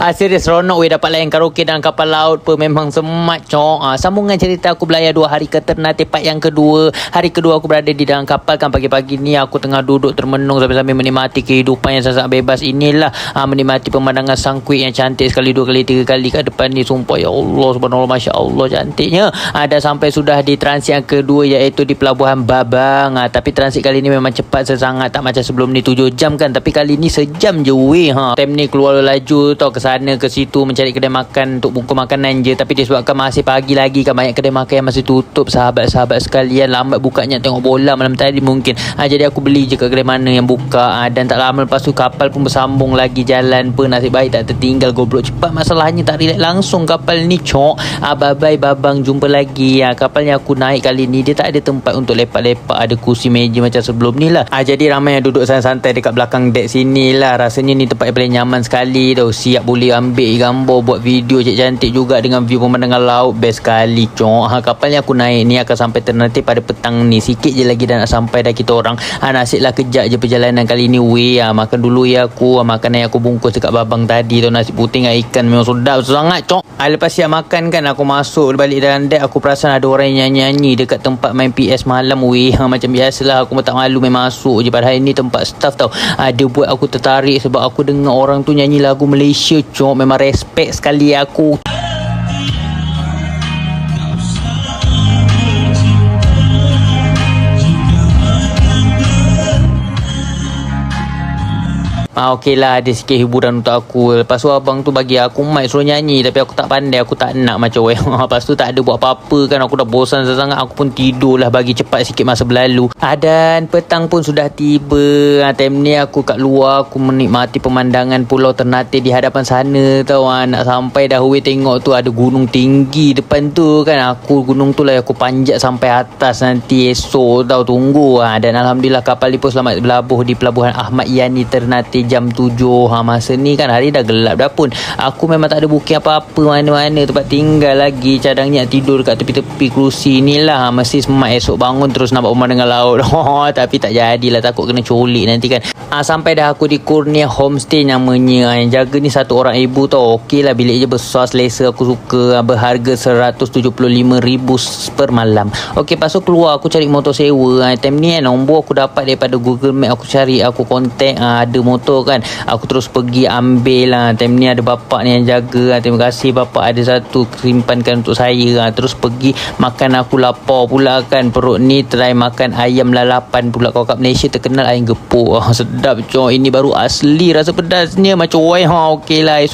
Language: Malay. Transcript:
Serius seronok dapat layan karaoke dalam kapal laut pun memang semat cok. Sambungan cerita aku belayar 2 hari ke Ternate part yang kedua. Hari kedua aku berada di dalam kapal kan. Pagi-pagi ni aku tengah duduk termenung sambil-sambil menikmati kehidupan yang sangat bebas inilah. Menikmati pemandangan Sangkuit yang cantik sekali, 2 kali 3 kali kat depan ni. Sumpah ya Allah, subhanallah, Masya Allah cantiknya. Dah sampai sudah di transit yang kedua, iaitu di Pelabuhan Babang. Tapi transit kali ni memang cepat sesangat, tak macam sebelum ni 7 jam kan. Tapi kali ni sejam je weh. Time ni keluar laju tau, ke sana ke situ mencari kedai makan untuk bungkus makanan je. Tapi disebabkan masih pagi lagi kan, banyak kedai makan yang masih tutup. Sahabat-sahabat sekalian, lambat bukanya tengok bola malam tadi mungkin. Jadi aku beli je kat kedai mana yang buka. Dan tak lama lepas tu kapal pun bersambung lagi jalan pun. Nasib baik tak tertinggal, goblok cepat. Masalahnya tak relax langsung kapal ni cok. Bye-bye babang, jumpa lagi. Kapal yang aku naik kali ni dia tak ada tempat untuk lepak-lepak, ada kursi meja macam sebelum ni lah. Jadi ramai yang duduk santai-santai dekat belakang dek sini lah. Rasanya ni tempat yang paling nyaman sekali tau. Siap boleh ambil gambar, buat video cantik juga dengan view pemandangan laut. Best sekali cok. Kapal yang aku naik ni akan sampai Ternate pada petang ni. Sikit je lagi dah nak sampai dah kita orang. Nasib lah kejap je perjalanan kali ni weh. Makan dulu ya aku. Makanan yang aku bungkus dekat babang tadi tu, nasi putih dengan ikan memang sedap sangat cok. Lepas siap makan kan, aku masuk balik dalam dek. Aku perasan ada orang yang nyanyi-nyanyi dekat tempat main PS malam weh. Macam biasalah, aku pun tak malu main masuk je. Padahal ini tempat staff tau. Dia buat aku tertarik sebab aku dengar orang tu nyanyi lagu Malaysia cok. Memang respect sekali aku. Okey lah, ada sikit hiburan untuk aku. Lepas tu abang tu bagi aku mic suruh nyanyi. Tapi aku tak pandai, aku tak nak macam weh. Lepas tu tak ada buat apa-apa kan. Aku dah bosan sangat. Aku pun tidur lah, bagi cepat sikit masa berlalu. Dan petang pun sudah tiba. Time ni aku kat luar, aku menikmati pemandangan Pulau Ternate di hadapan sana tau. Nak sampai dah weh, tengok tu ada gunung tinggi depan tu kan. Aku gunung tu lah aku panjat sampai atas nanti esok tau. Tunggu. Dan Alhamdulillah kapal ni pun selamat berlabuh di Pelabuhan Ahmad Yani Ternate jam 7. Masa ni kan hari dah gelap dah pun. Aku memang tak ada booking apa-apa mana-mana tempat tinggal lagi. Cadangnya tidur kat tepi-tepi kerusi ni lah. Mesti semak esok bangun terus nampak pemandangan laut. Tapi tak jadilah, takut kena colik nanti kan. Sampai dah aku di Kurnia Homestay namanya. Yang jaga ni satu orang ibu tau. Okey lah, bilik je besar, selesa, aku suka. Berharga RM175,000 per malam. Okey, lepas tu keluar aku cari motor sewa. Time ni kan nombor aku dapat daripada Google Map. Aku cari, aku kontak, ada motor kan. Aku terus pergi ambil lah. Time ni ada bapak ni yang jaga. Terima kasih bapak, ada satu simpankan untuk saya. Terus pergi makan, aku lapar pula kan. Perut ni try makan ayam lalapan pula. Kalau kat Malaysia terkenal ayam gepuk. Sedap cok. Ini baru asli rasa pedasnya macam weh. Okey lah, esok